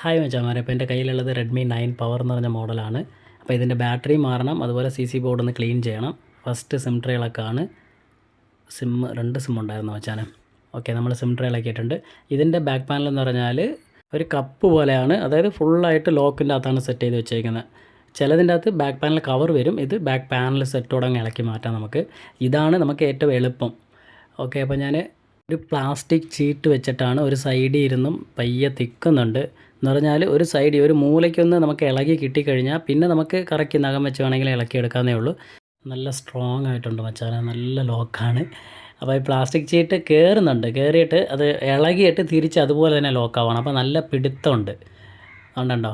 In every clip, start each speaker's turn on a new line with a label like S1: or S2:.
S1: Hi മച്ചാമാരെ, അപ്പോൾ എൻ്റെ കയ്യിലുള്ളത് റെഡ്മി 9 പവർ എന്ന് പറഞ്ഞ മോഡലാണ്. അപ്പോൾ ഇതിൻ്റെ ബാറ്ററി മാറണം, അതുപോലെ ബോർഡ് ഒന്ന് ക്ലീൻ ചെയ്യണം. ഫസ്റ്റ് സിം ട്രേകളൊക്കെയാണ്. രണ്ട് സിം ഉണ്ടായിരുന്നു മച്ചാനെ. ഓക്കെ, നമ്മൾ സിം ട്രേ ഇളക്കിയിട്ടുണ്ട്. ഇതിൻ്റെ ബാക്ക് പാനൽ എന്ന് പറഞ്ഞാൽ ഒരു കപ്പ് പോലെയാണ്, അതായത് ഫുള്ളായിട്ട് ലോക്കിൻ്റെ അകത്താണ് സെറ്റ് ചെയ്ത് വെച്ചേക്കുന്നത്. ചിലതിൻ്റെ അകത്ത് ബാക്ക് പാനൽ കവർ വരും, ഇത് ബാക്ക് പാനൽ സെറ്റോടെ അങ്ങ് ഇളക്കി മാറ്റാം നമുക്ക്. ഇതാണ് നമുക്ക് ഏറ്റവും എളുപ്പം. ഓക്കെ, അപ്പോൾ ഞാൻ ഒരു പ്ലാസ്റ്റിക് ഷീറ്റ് വെച്ചിട്ടാണ് ഒരു സൈഡിൽ ഇരുന്നും പയ്യെ തിക്കുന്നുണ്ട്. എന്ന് പറഞ്ഞാൽ ഒരു സൈഡിൽ ഒരു മൂലയ്ക്കൊന്ന് നമുക്ക് ഇളകി കിട്ടിക്കഴിഞ്ഞാൽ പിന്നെ നമുക്ക് കറക്കി നഖം വെച്ച് വേണമെങ്കിൽ ഇളക്കിയെടുക്കാവുന്നേ ഉള്ളൂ. നല്ല സ്ട്രോങ് ആയിട്ടുണ്ട് മച്ചാനെ, നല്ല ലോക്കാണ്. അപ്പോൾ ഈ പ്ലാസ്റ്റിക് ഷീറ്റ് കയറിയിട്ട് അത് ഇളകിയിട്ട് തിരിച്ച് അതുപോലെ തന്നെ ലോക്കാവണം. അപ്പോൾ നല്ല പിടുത്തമുണ്ട്. അതുകൊണ്ടോ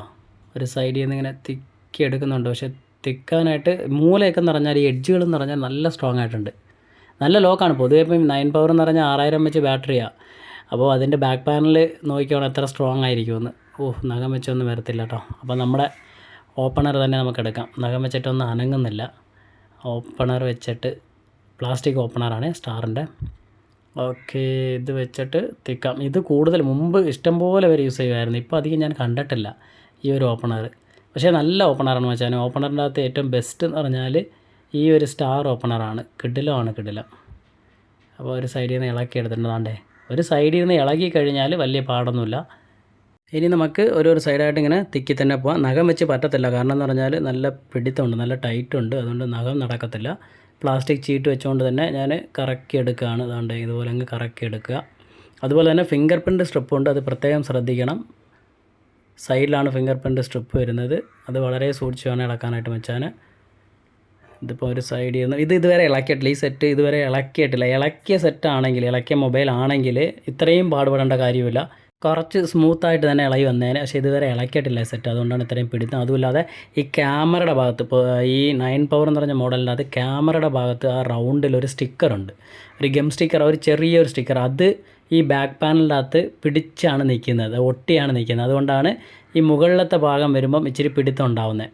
S1: ഒരു സൈഡിൽ നിന്ന് ഇങ്ങനെ തിക്കി എടുക്കുന്നുണ്ട്. പക്ഷേ തിക്കാനായിട്ട് മൂലയൊക്കെ എന്ന് പറഞ്ഞാൽ ഈ എഡ്ജുകളെന്ന് പറഞ്ഞാൽ നല്ല സ്ട്രോങ് ആയിട്ടുണ്ട്. നല്ല ലോക്കാണ്. പൊതുവേ ഇപ്പം 9 പവർ എന്ന് പറഞ്ഞാൽ 6000 വെച്ച് ബാറ്ററിയാണ്. അപ്പോൾ അതിൻ്റെ ബാക്ക് പാനൽ നോക്കിക്കോണം എത്ര സ്ട്രോങ് ആയിരിക്കുമെന്ന്. നഖം വെച്ചൊന്നും വരത്തില്ല കേട്ടോ. അപ്പോൾ നമ്മുടെ ഓപ്പണർ തന്നെ നമുക്ക് എടുക്കാം. നഖം വെച്ചിട്ടൊന്നും അനങ്ങുന്നില്ല. ഓപ്പണർ വെച്ചിട്ട് പ്ലാസ്റ്റിക് ഓപ്പണറാണ് സ്റ്റാറിൻ്റെ. ഓക്കെ, ഇത് വെച്ചിട്ട് തിക്കാം. ഇത് കൂടുതൽ മുമ്പ് ഇഷ്ടംപോലെ പേര് യൂസ് ചെയ്യുമായിരുന്നു. ഇപ്പോൾ അധികം ഞാൻ കണ്ടിട്ടില്ല ഈ ഒരു ഓപ്പണർ. പക്ഷേ നല്ല ഓപ്പണറാണ് വെച്ചാൽ. ഓപ്പണറിൻ്റെ അകത്ത് ഏറ്റവും ബെസ്റ്റ് എന്ന് പറഞ്ഞാൽ ഈ ഒരു സ്റ്റാർ ഓപ്പണറാണ്. കിടിലം. അപ്പോൾ ഒരു സൈഡിൽ നിന്ന് ഇളക്കി എടുത്തിട്ടുണ്ടാണ്ടേ. ഒരു സൈഡിൽ നിന്ന് ഇളകി കഴിഞ്ഞാൽ വലിയ പാടൊന്നുമില്ല. ഇനി നമുക്ക് ഒരു സൈഡായിട്ട് ഇങ്ങനെ തിക്കി തന്നെ പോകാം. നഖം വെച്ച് പറ്റത്തില്ല, കാരണം എന്ന് പറഞ്ഞാൽ നല്ല പിടിത്തമുണ്ട്, നല്ല ടൈറ്റുണ്ട്. അതുകൊണ്ട് നഖം നടക്കത്തില്ല. പ്ലാസ്റ്റിക് ഷീറ്റ് വെച്ചുകൊണ്ട് തന്നെ ഞാൻ കറക്കി എടുക്കുകയാണ്. അതുകൊണ്ട് ഇതുപോലെ അങ്ങ് കറക്കി എടുക്കുക. അതുപോലെ തന്നെ ഫിംഗർ പ്രിൻറ്റ് സ്ട്രിപ്പുണ്ട്, അത് പ്രത്യേകം ശ്രദ്ധിക്കണം. സൈഡിലാണ് ഫിംഗർ പ്രിൻറ്റ് സ്ട്രിപ്പ് വരുന്നത്. അത് വളരെ സൂക്ഷിച്ച് വേണം ഇളക്കാനായിട്ട് വെച്ചാൽ. ഇതിപ്പോൾ ഒരു സൈഡിൽ നിന്ന് ഇതുവരെ ഇളക്കിയിട്ടില്ല. ഈ സെറ്റ് ഇതുവരെ ഇളക്കിയിട്ടില്ല. ഇളക്കിയ സെറ്റാണെങ്കിൽ, ഇളക്കിയ മൊബൈൽ ആണെങ്കിൽ ഇത്രയും പാടുപെടേണ്ട കാര്യമില്ല. കുറച്ച് സ്മൂത്തായിട്ട് തന്നെ ഇളകി വന്നേനെ. പക്ഷേ ഇതുവരെ ഇളക്കിയിട്ടില്ല സെറ്റ്, അതുകൊണ്ടാണ് ഇത്രയും പിടുത്തം. അതുമില്ലാതെ ഈ ക്യാമറയുടെ ഭാഗത്ത്, ഇപ്പോൾ ഈ 9 പവർ എന്ന് പറഞ്ഞ മോഡലിനകത്ത് ക്യാമറയുടെ ഭാഗത്ത് ആ റൗണ്ടിൽ ഒരു സ്റ്റിക്കറുണ്ട്, ഒരു ഗം സ്റ്റിക്കർ, ഒരു ചെറിയൊരു സ്റ്റിക്കർ. അത് ഈ ബാക്ക് പാനലിൻ്റെ അകത്ത് പിടിച്ചാണ് നിൽക്കുന്നത്, ഒട്ടിയാണ് നിൽക്കുന്നത്. അതുകൊണ്ടാണ് ഈ മുകളിലത്തെ ഭാഗം വരുമ്പം ഇച്ചിരി പിടുത്തം ഉണ്ടാവുന്നത്.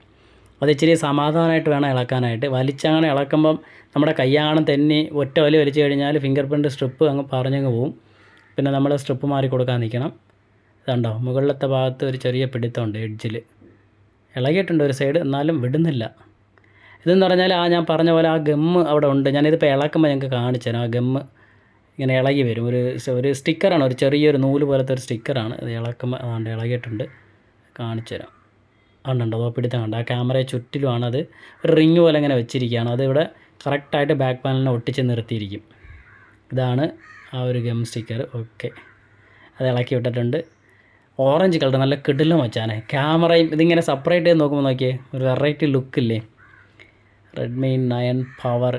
S1: അത് ഇച്ചിരി സമാധാനമായിട്ട് വേണം ഇളക്കാനായിട്ട്. വലിച്ചങ്ങനെ ഇളക്കുമ്പം നമ്മുടെ കയ്യാണം തെന്നി ഒറ്റ വലിച്ച് കഴിഞ്ഞാൽ ഫിംഗർ പ്രിൻറ്റ് സ്ട്രിപ്പ് അങ്ങ് പറഞ്ഞങ്ങ് പോവും. പിന്നെ നമ്മൾ സ്ട്രിപ്പ് മാറി കൊടുക്കാൻ നിൽക്കണം. ഇതുണ്ടോ, മുകളിലത്തെ ഭാഗത്ത് ഒരു ചെറിയ പിടുത്തമുണ്ട് എഡ്ജിൽ. ഇളകിയിട്ടുണ്ട് ഒരു സൈഡ്, എന്നാലും വിടുന്നില്ല. ഇതെന്ന് പറഞ്ഞാൽ ഞാൻ പറഞ്ഞ പോലെ ആ ഗമ്മ് അവിടെ ഉണ്ട്. ഞാനിതിപ്പോൾ ഇളക്കുമ്പോൾ ഞങ്ങൾക്ക് കാണിച്ചു തരാം. ആ ഗമ്മ് ഇങ്ങനെ ഇളകി വരും. ഒരു സ്റ്റിക്കറാണ്, ഒരു ചെറിയൊരു നൂല് പോലത്തെ ഒരു സ്റ്റിക്കറാണ്. ഇത് ഇളക്കുമ്പോൾ അതുകൊണ്ട് ഇളകിയിട്ടുണ്ട്, കാണിച്ചു തരാം. അതുണ്ടോ, അതോ പിടുത്തം കണ്ടോ. ആ ക്യാമറയെ ചുറ്റിലുമാണ് അത് ഒരു റിങ് പോലെ ഇങ്ങനെ വെച്ചിരിക്കുകയാണ്. അതിവിടെ കറക്റ്റായിട്ട് ബാക്ക് പാനലിനെ ഒട്ടിച്ച് നിർത്തിയിരിക്കും. ഇതാണ് ആ ഒരു ഗം സ്റ്റിക്കർ. ഓക്കെ, അത് ഇളക്കി വിട്ടിട്ടുണ്ട്. ഓറഞ്ച് കളർ നല്ല കിടിലം വെച്ചാനെ. ക്യാമറയും ഇതിങ്ങനെ സെപ്പറേറ്റ് ചെയ്ത് നോക്കുമ്പോൾ നോക്കിയേ, ഒരു വെറൈറ്റി ലുക്കില്ലേ. Redmi 9 power.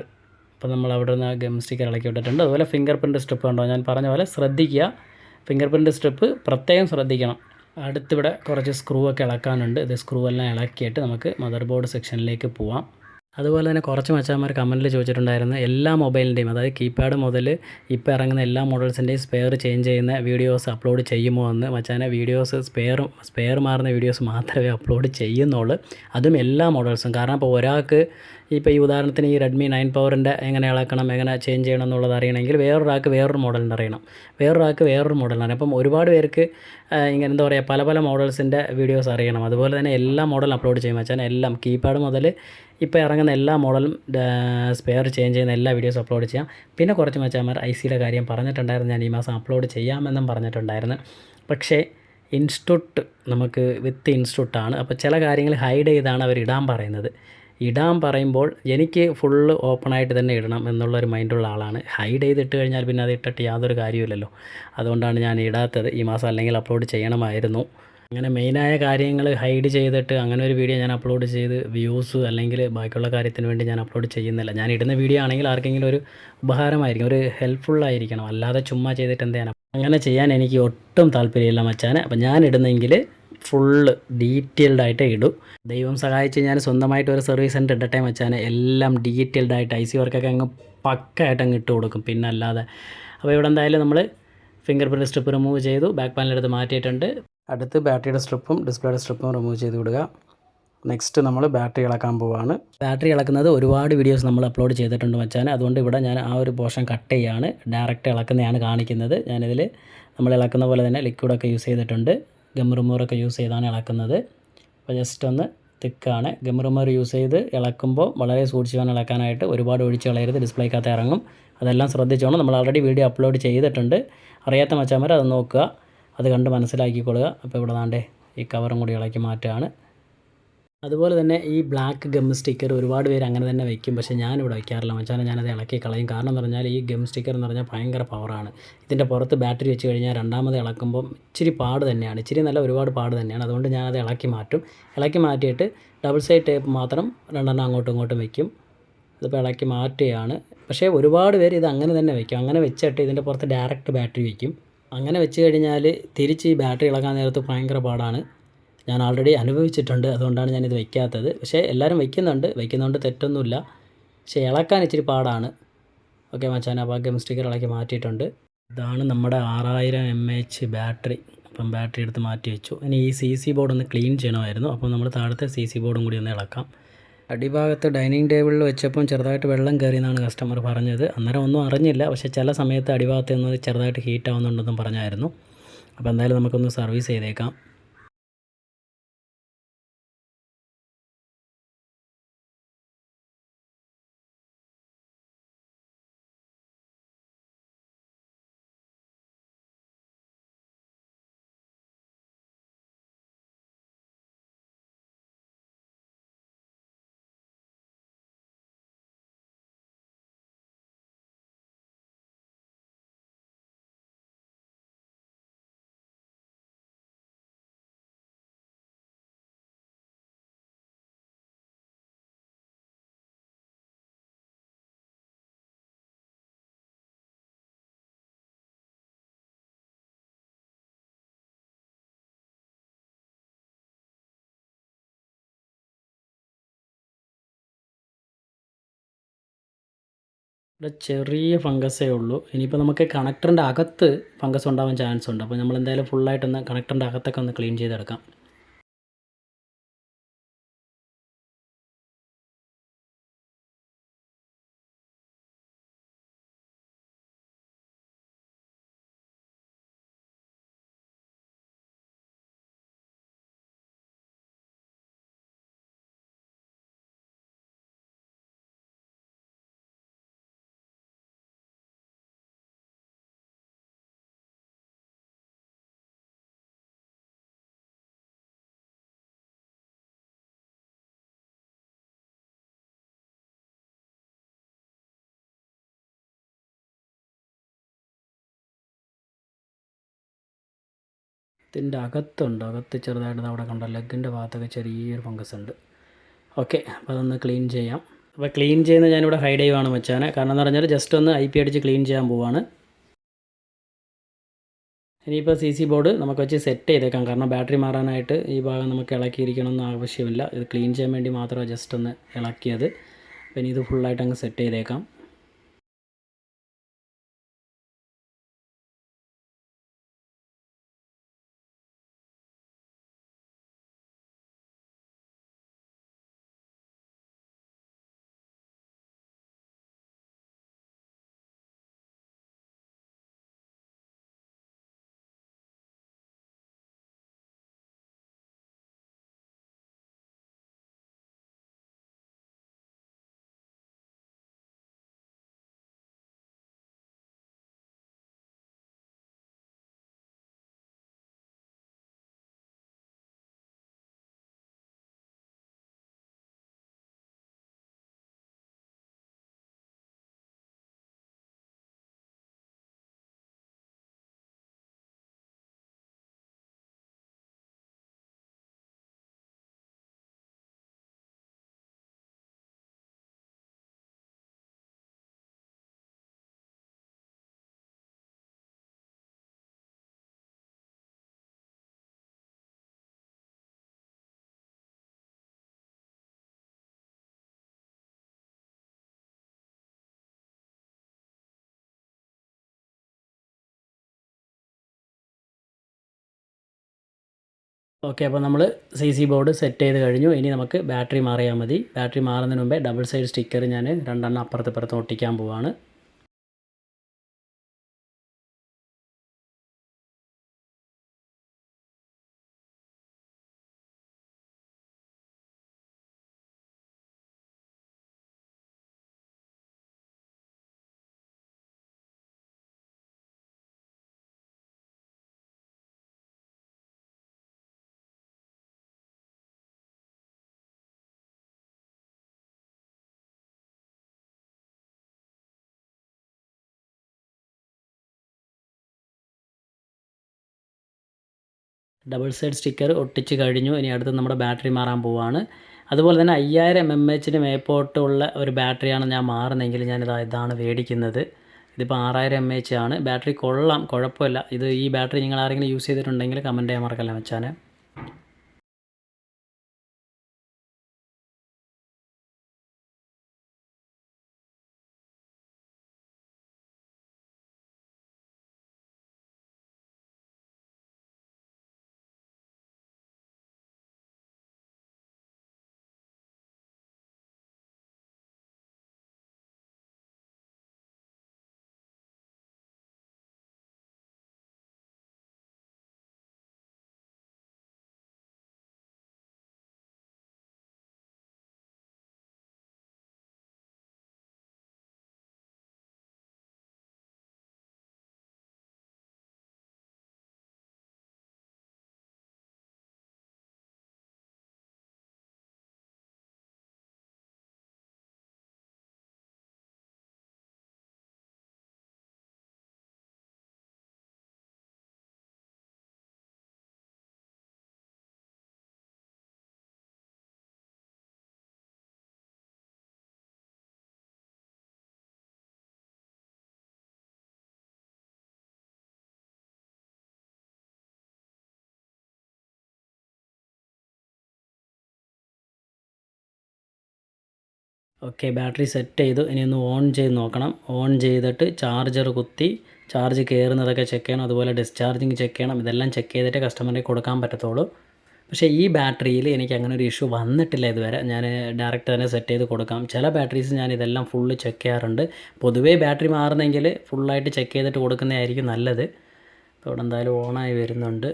S1: അപ്പോൾ നമ്മൾ അവിടെ നിന്ന് ആ ഗം സ്റ്റിക്കർ ഇളക്കി വിട്ടിട്ടുണ്ട്. അതുപോലെ ഫിംഗർ പ്രിൻറ്റ് സ്ട്രിപ്പ് ഉണ്ടോ, ഞാൻ പറഞ്ഞ പോലെ ശ്രദ്ധിക്കുക. ഫിംഗർ പ്രിൻറ്റ് സ്ട്രിപ്പ് പ്രത്യേകം ശ്രദ്ധിക്കണം. അടുത്തിവിടെ കുറച്ച് സ്ക്രൂ ഒക്കെ ഇളക്കാനുണ്ട്. ഇത് സ്ക്രൂ എല്ലാം ഇളക്കിയിട്ട് നമുക്ക് മദർ ബോർഡ് സെക്ഷനിലേക്ക് പോവാം. അതുപോലെ തന്നെ കുറച്ച് മച്ചാന്മാർ കമൻറ്റിൽ ചോദിച്ചിട്ടുണ്ടായിരുന്നു എല്ലാ മൊബൈലിൻ്റെയും, അതായത് കീപാഡ് മുതൽ ഇപ്പോൾ ഇറങ്ങുന്ന എല്ലാ മോഡൽസിൻ്റെയും സ്പെയർ ചേഞ്ച് ചെയ്യുന്ന വീഡിയോസ് അപ്ലോഡ് ചെയ്യുമോ എന്ന്. മച്ചാനെ വീഡിയോസ് സ്പെയർ മാറുന്ന വീഡിയോസ് മാത്രമേ അപ്ലോഡ് ചെയ്യുന്നുള്ളൂ, അതും എല്ലാ മോഡൽസും. കാരണം ഇപ്പോൾ ഒരാൾക്ക് ഇപ്പോൾ ഈ ഉദാഹരണത്തിന് ഈ റെഡ്മി 9 പവറിൻ്റെ എങ്ങനെ ഇളക്കണം, എങ്ങനെ ചേഞ്ച് ചെയ്യണം എന്നുള്ളത് അറിയണമെങ്കിൽ വേറൊരാൾക്ക് വേറൊരു മോഡലിൻ്റെ അറിയണം, വേറൊരാൾക്ക് വേറൊരു മോഡലിനാണ്. അപ്പം ഒരുപാട് പേർക്ക് ഇങ്ങനെ എന്താ പറയുക, പല മോഡൽസിൻ്റെ വീഡിയോസ് അറിയണം. അതുപോലെ തന്നെ എല്ലാ മോഡലും അപ്ലോഡ് ചെയ്യും മച്ചാൻ. എല്ലാം കീപാഡ് മുതൽ ഇപ്പോൾ ഇറങ്ങുന്ന എല്ലാ മോഡലും സ്പെയർ ചേഞ്ച് ചെയ്യുന്ന എല്ലാ വീഡിയോസും അപ്ലോഡ് ചെയ്യാം. പിന്നെ കുറച്ച് മച്ചാന്മാർ ICയുടെ കാര്യം പറഞ്ഞിട്ടുണ്ടായിരുന്നു, ഞാൻ ഈ മാസം അപ്ലോഡ് ചെയ്യാമെന്നും പറഞ്ഞിട്ടുണ്ടായിരുന്നു. പക്ഷേ ഇൻസ്റ്റുട്ട് നമുക്ക് വിത്ത് ഇൻസ്റ്റുട്ടാണ്. അപ്പോൾ ചില കാര്യങ്ങൾ ഹൈഡ് ചെയ്താണ് അവർ ഇടാൻ പറയുമ്പോൾ എനിക്ക് ഫുള്ള് ഓപ്പണായിട്ട് തന്നെ ഇടണം എന്നുള്ളൊരു മൈൻഡുള്ള ആളാണ്. ഹൈഡ് ചെയ്തിട്ട് കഴിഞ്ഞാൽ പിന്നെ അത് ഇട്ടിട്ട് യാതൊരു കാര്യമില്ലല്ലോ. അതുകൊണ്ടാണ് ഞാൻ ഇടാത്തത്. ഈ മാസം അല്ലെങ്കിൽ അപ്ലോഡ് ചെയ്യണമായിരുന്നു. അങ്ങനെ മെയിനായ കാര്യങ്ങൾ ഹൈഡ് ചെയ്തിട്ട് അങ്ങനെ ഒരു വീഡിയോ ഞാൻ അപ്ലോഡ് ചെയ്ത് വ്യൂസ് അല്ലെങ്കിൽ ബാക്കിയുള്ള കാര്യത്തിന് വേണ്ടി ഞാൻ അപ്ലോഡ് ചെയ്യുന്നില്ല. ഞാൻ ഇടുന്ന വീഡിയോ ആണെങ്കിൽ ആർക്കെങ്കിലും ഒരു ഉപകാരമായിരിക്കും, ഒരു ഹെൽപ്ഫുള്ളായിരിക്കണം. അല്ലാതെ ചുമ്മാ ചെയ്തിട്ട് എന്ത് ചെയ്യാനാണ്. അങ്ങനെ ചെയ്യാൻ എനിക്ക് ഒട്ടും താല്പര്യമില്ല മച്ചാനെ. അപ്പം ഞാൻ ഇടുന്നെങ്കിൽ ഫുള്ള് ഡീറ്റെയിൽഡായിട്ട് ഇടും. ദൈവം സഹായിച്ച് ഞാൻ സ്വന്തമായിട്ട് ഒരു സർവീസ് സെൻ്റർ ഇടട്ടെ മച്ചാനെ. എല്ലാം ഡീറ്റെയിൽഡായിട്ട് IC വർക്കൊക്കെ അങ്ങ് പക്കായിട്ട് അങ്ങ് ഇട്ട് കൊടുക്കും, പിന്നെ അല്ലാതെ. അപ്പോൾ ഇവിടെ എന്തായാലും നമ്മൾ ഫിംഗർ പ്രിൻറ്റ് സ്ട്രിപ്പ് റിമൂവ് ചെയ്തു, ബാക്ക് പാനലെടുത്ത് മാറ്റിയിട്ടുണ്ട്. അടുത്ത് ബാറ്ററിയുടെ സ്ട്രിപ്പും ഡിസ്പ്ലേയുടെ സ്ട്രിപ്പും റിമൂവ് ചെയ്ത് വിടുക. നെക്സ്റ്റ് നമ്മൾ ബാറ്ററി ഇളക്കാൻ പോവുകയാണ്. ബാറ്ററി ഇളക്കുന്നത് ഒരുപാട് വീഡിയോസ് നമ്മൾ അപ്ലോഡ് ചെയ്തിട്ടുണ്ട് മച്ചാൻ. അതുകൊണ്ട് ഇവിടെ ഞാൻ ആ ഒരു പോർഷൻ കട്ട് ചെയ്യുകയാണ്, ഡയറക്റ്റ് ഇളക്കുന്നതാണ് കാണിക്കുന്നത്. ഞാനിതിൽ നമ്മൾ ഇളക്കുന്ന പോലെ തന്നെ ലിക്വിഡൊക്കെ യൂസ് ചെയ്തിട്ടുണ്ട്. ഗം റിമൂവറൊക്കെ യൂസ് ചെയ്താണ് ഇളക്കുന്നത്. അപ്പോൾ ജസ്റ്റ് ഒന്ന് തിക്കാണ്. ഗം റിമൂവർ യൂസ് ചെയ്ത് ഇളക്കുമ്പോൾ വളരെ സൂക്ഷിച്ച് വേണം ഇളക്കാനായിട്ട്. ഒരുപാട് ഒഴിച്ച് കളയരുത്, ഡിസ്പ്ലേക്കകത്ത് ഇറങ്ങും. അതെല്ലാം ശ്രദ്ധിച്ചോണം. നമ്മൾ ഓൾറെഡി വീഡിയോ അപ്ലോഡ് ചെയ്തിട്ടുണ്ട്. അറിയാത്ത മച്ചാന്മാർ അത് നോക്കുക, അത് കണ്ട് മനസ്സിലാക്കിക്കൊള്ളുക. അപ്പോൾ ഇവിടെ ദാണ്ടേ ഈ കവറും കൂടി ഇളക്കി മാറ്റുകയാണ്. അതുപോലെ തന്നെ ഈ ബ്ലാക്ക് ഗം സ്റ്റിക്കർ ഒരുപാട് പേര് അങ്ങനെ തന്നെ വയ്ക്കും. പക്ഷേ ഞാനിവിടെ വയ്ക്കാറില്ല മച്ചാനെ, ഞാനത് ഇളക്കി കളയും. കാരണം എന്ന് പറഞ്ഞാൽ ഈ ഗം സ്റ്റിക്കർ എന്ന് പറഞ്ഞാൽ ഭയങ്കര പവറാണ്. ഇതിൻ്റെ പുറത്ത് ബാറ്ററി വെച്ച് കഴിഞ്ഞാൽ രണ്ടാമത് ഇളക്കുമ്പം ഇച്ചിരി പാട് തന്നെയാണ്, ഇച്ചിരി നല്ല ഒരുപാട് പാട് തന്നെയാണ്. അതുകൊണ്ട് ഞാനത് ഇളക്കി മാറ്റും. ഇളക്കി മാറ്റിയിട്ട് ഡബിൾ സൈഡ് ടേപ്പ് മാത്രം രണ്ടെണ്ണം അങ്ങോട്ടും ഇങ്ങോട്ടും വയ്ക്കും. ഇതിപ്പോൾ ഇളക്കി മാറ്റുകയാണ്. പക്ഷേ ഒരുപാട് പേര് ഇത് അങ്ങനെ തന്നെ വയ്ക്കും. അങ്ങനെ വെച്ചിട്ട് ഇതിൻ്റെ പുറത്ത് ഡയറക്റ്റ് ബാറ്ററി വയ്ക്കും. അങ്ങനെ വെച്ച് കഴിഞ്ഞാൽ തിരിച്ച് ഈ ബാറ്ററി ഇളക്കാൻ നേരത്ത് ഭയങ്കര പാടാണ്. ഞാൻ ഓൾറെഡി അനുഭവിച്ചിട്ടുണ്ട്, അതുകൊണ്ടാണ് ഞാനിത് വയ്ക്കാത്തത്. പക്ഷേ എല്ലാവരും വയ്ക്കുന്നുണ്ട്, തെറ്റൊന്നുമില്ല. പക്ഷേ ഇളക്കാൻ ഇച്ചിരി പാടാണ്. ഓക്കെ മച്ചാൻ, അപ്പോൾ ഗം സ്റ്റിക്കർ ഇളക്കി മാറ്റിയിട്ടുണ്ട്. ഇതാണ് നമ്മുടെ 6000 mAh ബാറ്ററി. അപ്പം ബാറ്ററി എടുത്ത് മാറ്റി വെച്ചു. ഇനി ഈ CC ബോർഡ് ഒന്ന് ക്ലീൻ ചെയ്യണമായിരുന്നു. അപ്പോൾ നമ്മൾ താഴത്തെ CC ബോർഡും കൂടി ഒന്ന് ഇളക്കാം. അടിഭാഗത്ത് ഡൈനിങ് ടേബിളിൽ വെച്ചപ്പം ചെറുതായിട്ട് വെള്ളം കയറിയെന്നാണ് കസ്റ്റമർ പറഞ്ഞത്. അന്നേരം ഒന്നും അറിഞ്ഞില്ല. പക്ഷേ ചില സമയത്ത് അടിഭാഗത്ത് നിന്ന് ചെറുതായിട്ട് ഹീറ്റ് ആവുന്നുണ്ടെന്നും പറഞ്ഞായിരുന്നു. അപ്പോൾ എന്തായാലും നമുക്കൊന്ന് സർവീസ് ചെയ്തേക്കാം. ഇവിടെ ചെറിയ ഫംഗസേ ഉള്ളൂ. ഇനിയിപ്പോൾ നമുക്ക് കണക്ടറിൻ്റെ അകത്ത് ഫംഗസ് ഉണ്ടാവാൻ ചാൻസ് ഉണ്ട്. അപ്പോൾ നമ്മൾ എന്തായാലും ഫുള്ളായിട്ടൊന്ന് കണക്ടറിൻ്റെ അകത്തൊക്കെ ഒന്ന് ക്ലീൻ ചെയ്തെടുക്കാം. ഇതിൻ്റെ അകത്ത് ചെറുതായിട്ട് അവിടെ കണ്ട ലെഗിൻ്റെ ഭാഗത്തൊക്കെ ചെറിയൊരു ഫംഗസ് ഉണ്ട്. ഓക്കെ, അപ്പോൾ അതൊന്ന് ക്ലീൻ ചെയ്യാം. അപ്പോൾ ക്ലീൻ ചെയ്യുന്നത് ഞാനിവിടെ ഹൈഡ് ചെയ്യുവാണ് മച്ചാനെ. കാരണം എന്ന് പറഞ്ഞാൽ ജസ്റ്റ് ഒന്ന് IP അടിച്ച് ക്ലീൻ ചെയ്യാൻ പോവാണ്. ഇനിയിപ്പോൾ CC ബോർഡ് നമുക്ക് വെച്ച് സെറ്റ് ചെയ്തേക്കാം. കാരണം ബാറ്ററി മാറാനായിട്ട് ഈ ഭാഗം നമുക്ക് ഇളക്കിയിരിക്കണമെന്ന് ആവശ്യമില്ല. ഇത് ക്ലീൻ ചെയ്യാൻ വേണ്ടി മാത്രമാണ് ജസ്റ്റ് ഒന്ന് ഇളക്കിയത്. അപ്പോൾ ഇനി ഇത് ഫുള്ളായിട്ട് അങ്ങ് സെറ്റ് ചെയ്തേക്കാം. ഓക്കെ, അപ്പോൾ നമ്മൾ CC ബോർഡ് സെറ്റ് ചെയ്ത് കഴിഞ്ഞു. ഇനി നമുക്ക് ബാറ്ററി മാറിയാൽ മതി. ബാറ്ററി മാറുന്നതിന് മുമ്പേ ഡബിൾ സൈഡ് സ്റ്റിക്കർ ഞാൻ രണ്ടെണ്ണം അപ്പുറത്ത് ഒട്ടിക്കാൻ പോവാണ്. ഡബിൾ സൈഡ് സ്റ്റിക്കർ ഒട്ടിച്ച് കഴിഞ്ഞു. ഇനി അടുത്ത് നമ്മുടെ ബാറ്ററി മാറാൻ പോവാണ്. അതുപോലെ തന്നെ 5000 mAh മേപ്പോട്ടുള്ള ഒരു ബാറ്ററിയാണ് ഞാൻ മാറുന്നതെങ്കിൽ ഇതാണ് മേടിക്കുന്നത്. ഇതിപ്പോൾ 6000 mAh ആണ്. ബാറ്ററി കൊള്ളാം, കുഴപ്പമില്ല. ഈ ബാറ്ററി നിങ്ങൾ ആരെങ്കിലും യൂസ് ചെയ്തിട്ടുണ്ടെങ്കിൽ കമൻറ്റ് ചെയ്യാൻ മറക്കല്ല മച്ചാനെ. ഓക്കെ, ബാറ്ററി സെറ്റ് ചെയ്തു. ഇനി ഒന്ന് ഓൺ ചെയ്ത് നോക്കണം. ഓൺ ചെയ്തിട്ട് ചാർജർ കുത്തി ചാർജ് കയറുന്നതൊക്കെ ചെക്ക് ചെയ്യണം. അതുപോലെ ഡിസ്ചാർജിങ് ചെക്ക് ചെയ്യണം. ഇതെല്ലാം ചെക്ക് ചെയ്തിട്ട് കസ്റ്റമറിന് കൊടുക്കാൻ പറ്റത്തുള്ളൂ. പക്ഷേ ഈ ബാറ്ററിയിൽ എനിക്ക് അങ്ങനെ ഒരു ഇഷ്യൂ വന്നിട്ടില്ല ഇതുവരെ. ഞാൻ ഡയറക്റ്റ് തന്നെ സെറ്റ് ചെയ്ത് കൊടുക്കാം. ചില ബാറ്ററീസ് ഞാൻ ഇതെല്ലാം ഫുള്ള് ചെക്ക് ചെയ്യാറുണ്ട്. പൊതുവേ ബാറ്ററി മാറുന്നെങ്കിൽ ഫുള്ളായിട്ട് ചെക്ക് ചെയ്തിട്ട് കൊടുക്കുന്നതായിരിക്കും നല്ലത്. അപ്പോൾ ഇവിടെ എന്തായാലും ഓണായി വരുന്നുണ്ട്.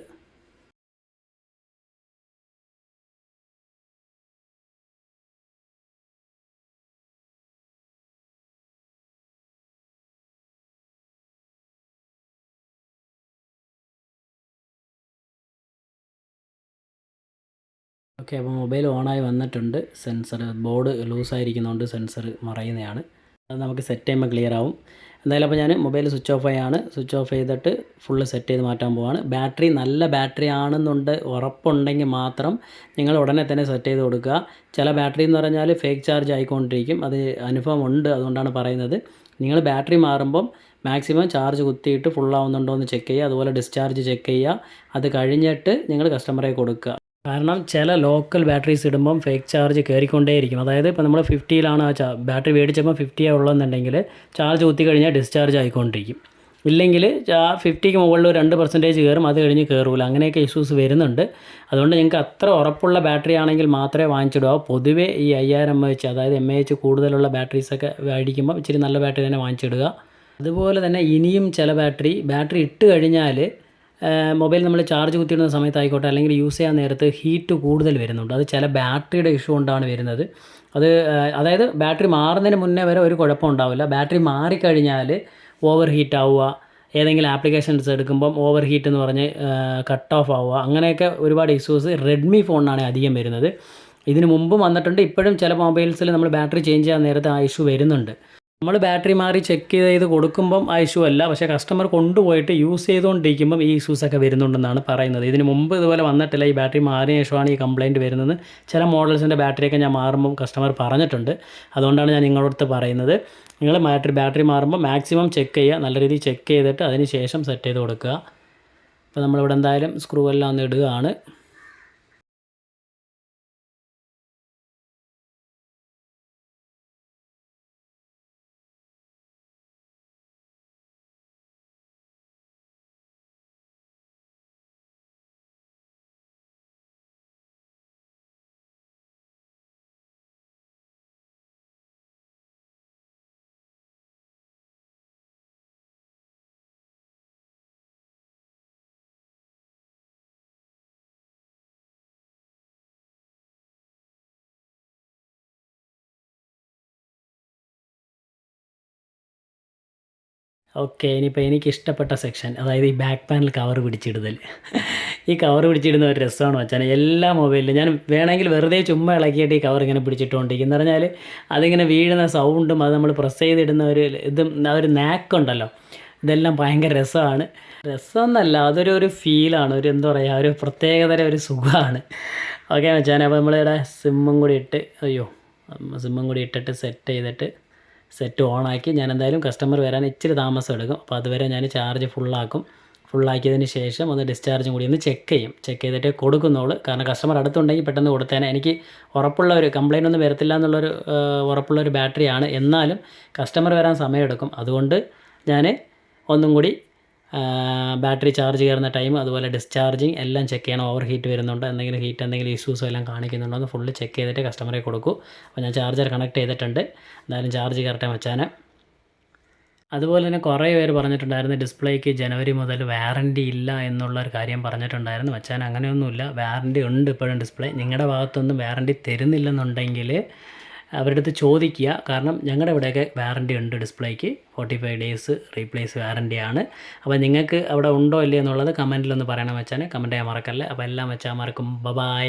S1: ഓക്കെ, അപ്പോൾ മൊബൈൽ ഓണായി വന്നിട്ടുണ്ട്. സെൻസർ ബോർഡ് ലൂസായിരിക്കുന്നതുകൊണ്ട് സെൻസർ മറയുന്നതാണ്. അത് നമുക്ക് സെറ്റ് ചെയ്യുമ്പോൾ ക്ലിയർ ആവും. എന്തായാലും അപ്പോൾ ഞാൻ മൊബൈൽ സ്വിച്ച് ഓഫ് ആണ്. സ്വിച്ച് ഓഫ് ചെയ്തിട്ട് ഫുള്ള് സെറ്റ് ചെയ്ത് മാറ്റാൻ പോവാണ്. ബാറ്ററി നല്ല ബാറ്ററി ആണെന്നുണ്ട് ഉറപ്പുണ്ടെങ്കിൽ മാത്രം നിങ്ങൾ ഉടനെ തന്നെ സെറ്റ് ചെയ്ത് കൊടുക്കുക. ചില ബാറ്ററി എന്ന് പറഞ്ഞാൽ ഫേക്ക് ചാർജ് ആയിക്കൊണ്ടിരിക്കും. അത് അനുഭവം ഉണ്ട്, അതുകൊണ്ടാണ് പറയുന്നത്. നിങ്ങൾ ബാറ്ററി മാറുമ്പം മാക്സിമം ചാർജ് കുത്തിയിട്ട് ഫുള്ളാവുന്നുണ്ടോ എന്ന് ചെക്ക് ചെയ്യുക. അതുപോലെ ഡിസ്ചാർജ് ചെക്ക് ചെയ്യുക. അത് കഴിഞ്ഞിട്ട് നിങ്ങൾ കസ്റ്റമറെ കൊടുക്കുക. കാരണം ചില ലോക്കൽ ബാറ്ററീസ് ഇടുമ്പം ഫേക്ക് ചാർജ് കയറിക്കൊണ്ടേയിരിക്കും. അതായത് ഇപ്പോൾ നമ്മൾ 50ലാണ് ബാറ്ററി മേടിച്ചപ്പോൾ 50 ഉള്ളതെന്നുണ്ടെങ്കിൽ ചാർജ് കുത്തി കഴിഞ്ഞാൽ ഡിസ്ചാർജ് ആയിക്കൊണ്ടിരിക്കും. ഇല്ലെങ്കിൽ 50ക്ക് മുകളിൽ 2% കയറും, അത് കഴിഞ്ഞ് കയറില്ല. അങ്ങനെയൊക്കെ ഇഷ്യൂസ് വരുന്നുണ്ട്. അതുകൊണ്ട് നിങ്ങൾക്ക് അത്ര ഉറപ്പുള്ള ബാറ്ററി ആണെങ്കിൽ മാത്രമേ വാങ്ങിച്ചിടുക. പൊതുവേ ഈ 5000 mAh അതായത് mAh കൂടുതലുള്ള ബാറ്ററീസൊക്കെ മേടിക്കുമ്പോൾ ഇച്ചിരി നല്ല ബാറ്ററി തന്നെ വാങ്ങിച്ചിടുക. അതുപോലെ തന്നെ ഇനിയും ചില ബാറ്ററി ഇട്ട് കഴിഞ്ഞാൽ മൊബൈൽ നമ്മൾ ചാർജ് കുത്തിയിടുന്ന സമയത്തായിക്കോട്ടെ അല്ലെങ്കിൽ യൂസ് ചെയ്യാൻ നേരത്ത് ഹീറ്റ് കൂടുതൽ വരുന്നുണ്ട്. അത് ചില ബാറ്ററിയുടെ ഇഷ്യൂ കൊണ്ടാണ് വരുന്നത്. അതായത് ബാറ്ററി മാറുന്നതിന് മുന്നേ വരെ ഒരു കുഴപ്പം ഉണ്ടാവില്ല. ബാറ്ററി മാറിക്കഴിഞ്ഞാൽ ഓവർ ഹീറ്റ് ആവുക, ഏതെങ്കിലും ആപ്ലിക്കേഷൻസ് എടുക്കുമ്പം ഓവർ ഹീറ്റ് എന്ന് പറഞ്ഞ് കട്ട് ഓഫ് ആവുക, അങ്ങനെയൊക്കെ ഒരുപാട് ഇഷ്യൂസ് റെഡ്മി ഫോണിനാണ് അധികം വരുന്നത്. ഇതിന് മുമ്പും വന്നിട്ടുണ്ട്. ഇപ്പോഴും ചില മൊബൈൽസിൽ നമ്മൾ ബാറ്ററി ചേഞ്ച് ചെയ്യാൻ നേരത്ത് ആ ഇഷ്യൂ വരുന്നുണ്ട്. നമ്മൾ ബാറ്ററി മാറി ചെക്ക് ചെയ്ത് കൊടുക്കുമ്പം ആ ഇഷ്യൂ അല്ല, പക്ഷേ കസ്റ്റമർ കൊണ്ടുപോയിട്ട് യൂസ് ചെയ്തുകൊണ്ടിരിക്കുമ്പം ഈ ഇഷ്യൂസൊക്കെ വരുന്നുണ്ടെന്നാണ് പറയുന്നത്. ഇതിന് മുമ്പ് ഇതുപോലെ വന്നിട്ടില്ല. ഈ ബാറ്ററി മാറിയ ശേഷമാണ് ഈ കംപ്ലയിൻറ്റ് വരുന്നത്. ചില മോഡൽസിൻ്റെ ബാറ്ററിയൊക്കെ ഞാൻ മാറുമ്പം കസ്റ്റമർ പറഞ്ഞിട്ടുണ്ട്. അതുകൊണ്ടാണ് ഞാൻ നിങ്ങളടുത്ത് പറയുന്നത്. നിങ്ങൾ ബാറ്ററി മാറുമ്പോൾ മാക്സിമം ചെക്ക് ചെയ്യുക. നല്ല രീതിയിൽ ചെക്ക് ചെയ്തിട്ട് അതിന് ശേഷം സെറ്റ് ചെയ്ത് കൊടുക്കുക. അപ്പോൾ നമ്മളിവിടെ എന്തായാലും സ്ക്രൂ എല്ലാം ഒന്ന് ഇടുകയാണ്. ഓക്കെ, ഇനിയിപ്പോൾ എനിക്കിഷ്ടപ്പെട്ട സെക്ഷൻ, അതായത് ഈ ബാക്ക് പാനൽ കവർ പിടിച്ചിടുതൽ. ഈ കവർ പിടിച്ചിടുന്ന ഒരു രസമാണ് വെച്ചാൽ എല്ലാ മൊബൈലിലും ഞാൻ വേണമെങ്കിൽ വെറുതെ ചുമ്മാ ഇളക്കിയിട്ട് ഈ കവർ ഇങ്ങനെ പിടിച്ചിട്ടുകൊണ്ടിരിക്കും. എന്ന് പറഞ്ഞാൽ അതിങ്ങനെ വീഴുന്ന സൗണ്ടും അത് നമ്മൾ പ്രസ് ചെയ്തിടുന്ന ഒരു ഇതും ആ ഒരു നാക്കുണ്ടല്ലോ, ഇതെല്ലാം ഭയങ്കര രസമാണ്. രസമൊന്നുമല്ല, അതൊരു ഫീലാണ്. എന്താ പറയുക, ഒരു പ്രത്യേകതരം ഒരു സുഖമാണ്. ഓക്കെ മച്ചാനെ, അപ്പോൾ നമ്മളിവിടെ സിമ്മും കൂടി ഇട്ട് സിമ്മും കൂടി ഇട്ടിട്ട് സെറ്റ് ഓണാക്കി. ഞാൻ എന്തായാലും കസ്റ്റമർ വരാൻ ഇച്ചിരി താമസം എടുക്കും. അപ്പോൾ അതുവരെ ഞാൻ ചാർജ് ഫുള്ളാക്കിയതിന് ശേഷം ഒന്ന് ഡിസ്ചാർജും കൂടി ഒന്ന് ചെക്ക് ചെയ്തിട്ട് കൊടുക്കുന്നുള്ളൂ. കാരണം കസ്റ്റമർ അടുത്തുണ്ടെങ്കിൽ പെട്ടെന്ന് കൊടുത്തേനെ. എനിക്ക് ഉറപ്പുള്ള ഒരു കംപ്ലയിൻ്റ് ഒന്നും വരത്തില്ല എന്നുള്ളൊരു ഉറപ്പുള്ളൊരു ബാറ്ററിയാണ്. എന്നാലും കസ്റ്റമർ വരാൻ സമയമെടുക്കും. അതുകൊണ്ട് ഞാൻ ഒന്നും കൂടി ബാറ്ററി ചാർജ് കയറുന്ന ടൈം, അതുപോലെ ഡിസ്ചാർജിങ് എല്ലാം ചെക്ക് ചെയ്യണം. ഓവർ ഹീറ്റ് വരുന്നുണ്ടോ, എന്തെങ്കിലും ഇഷ്യൂസോ എല്ലാം കാണിക്കുന്നുണ്ടോ എന്ന് ഫുള്ള് ചെക്ക് ചെയ്തിട്ട് കസ്റ്റമറെ കൊടുക്കൂ. അപ്പോൾ ഞാൻ ചാർജർ കണക്ട് ചെയ്തിട്ടുണ്ട്. എന്തായാലും ചാർജ് കയറട്ടെ മച്ചാനെ. അതുപോലെ തന്നെ കുറേ പേര് പറഞ്ഞിട്ടുണ്ടായിരുന്നു ഡിസ്പ്ലേക്ക് ജനുവരി മുതൽ വാറൻറ്റി ഇല്ല എന്നുള്ളൊരു കാര്യം പറഞ്ഞിട്ടുണ്ടായിരുന്നു. മച്ചാൻ അങ്ങനെയൊന്നുമില്ല, വാറൻറ്റി ഉണ്ട്. ഇപ്പോഴും ഡിസ്പ്ലേ നിങ്ങളുടെ ഭാഗത്തൊന്നും വാറൻറ്റി തരുന്നില്ലെന്നുണ്ടെങ്കിൽ അവരുടെ അടുത്ത് ചോദിക്കുക. കാരണം ഞങ്ങളുടെ ഇവിടെയൊക്കെ വാറൻറ്റി ഉണ്ട് ഡിസ്പ്ലേക്ക്. 45 ഡേയ്സ് റീപ്ലേസ് വാറൻറ്റിയാണ്. അപ്പോൾ നിങ്ങൾക്ക് അവിടെ ഉണ്ടോ ഇല്ലയോ എന്നുള്ളത് കമൻറ്റിലൊന്ന് പറയണം മച്ചാനെ. കമൻറ്റ് ചെയ്യാൻ മറക്കല്ലേ. അപ്പോൾ എല്ലാം മച്ചാന്മാർക്കും ബൈ.